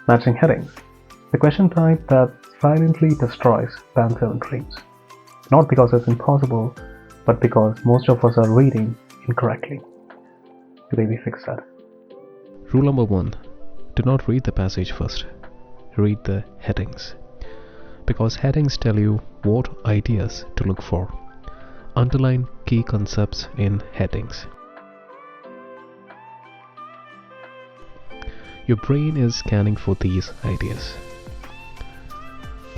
Matching headings. The question type that silently destroys Band 7 dreams. Not because it's impossible, but because most of us are reading incorrectly. Today we fix that. Rule number 1. Do not read the passage first. Read the headings. Because headings tell you what ideas to look for. Underline key concepts in headings. Your brain is scanning for these ideas.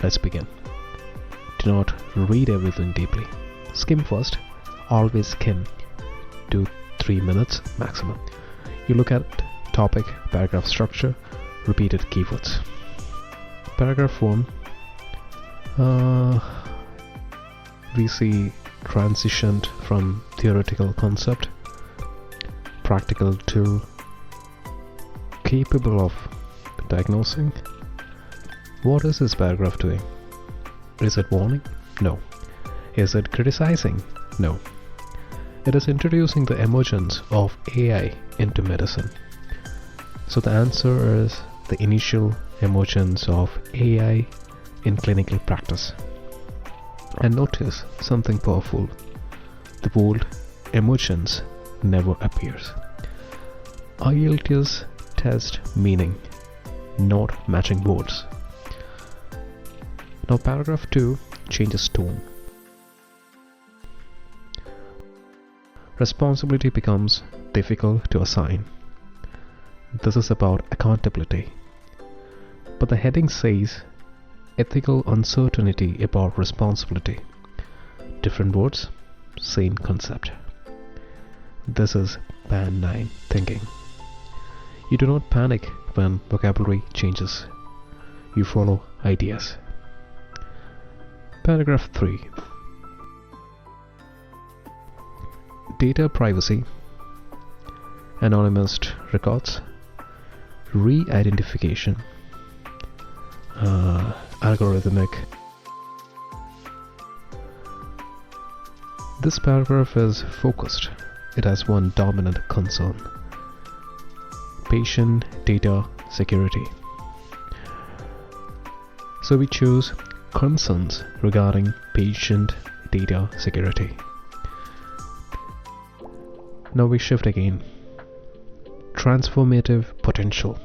Let's begin. Do not read everything deeply. Skim first. Always skim. 2-3 minutes maximum. You look at topic, paragraph structure, repeated keywords. Paragraph 1. We see transitioned from theoretical concept, practical to capable of diagnosing. What is this paragraph doing? Is it warning? No. Is it criticizing? No. It is introducing the emergence of AI into medicine. So the answer is the initial emergence of AI in clinical practice. And notice something powerful. The word emergence never appears. IELTS test meaning, not matching words. Now paragraph 2 changes tone. Responsibility becomes difficult to assign. This is about accountability. But the heading says ethical uncertainty about responsibility. Different words, same concept. This is Band 9 thinking. You do not panic when vocabulary changes. You follow ideas. Paragraph 3. Data privacy, anonymous records, re-identification, algorithmic. This paragraph is focused. It has one dominant concern: patient data security. So we choose concerns regarding patient data security. Now we shift again. Transformative potential.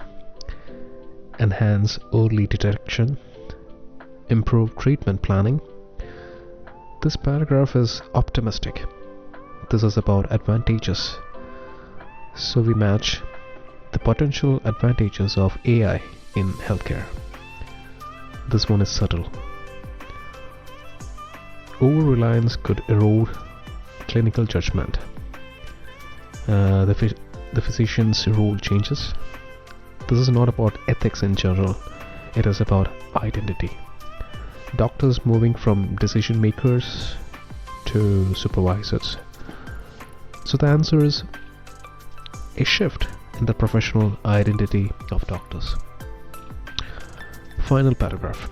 Enhance early detection. Improve treatment planning. This paragraph is optimistic. This is about advantages. So we match the potential advantages of AI in healthcare. This one is subtle. Over-reliance could erode clinical judgment. The physician's role changes. This is not about ethics in general. It is about identity. Doctors moving from decision makers to supervisors. So the answer is a shift in the professional identity of doctors. Final paragraph.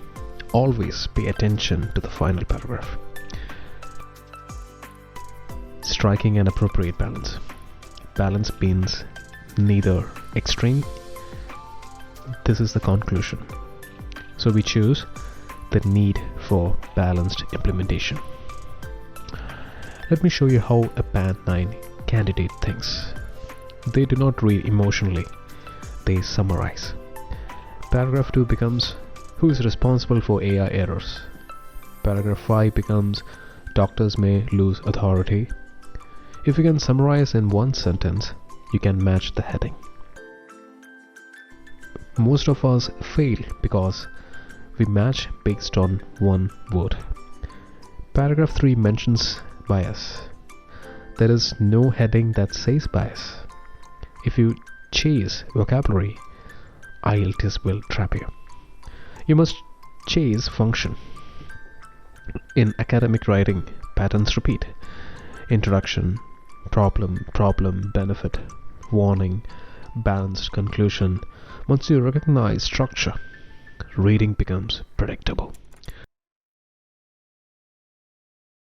Always pay attention to the final paragraph. Striking an appropriate balance. Balance means neither extreme. This is the conclusion. So we choose the need for balanced implementation. Let me show you how a Band 9 candidate thinks. They do not read emotionally. They summarize. Paragraph 2 becomes who is responsible for AI errors. Paragraph 5 becomes doctors may lose authority. If you can summarize in one sentence, you can match the heading. Most of us fail because we match based on one word. Paragraph 3 mentions bias. There is no heading that says bias. If you chase vocabulary, IELTS will trap you. You must chase function. In academic writing, patterns repeat. Introduction, problem, benefit, warning, balanced conclusion. Once you recognize structure, reading becomes predictable.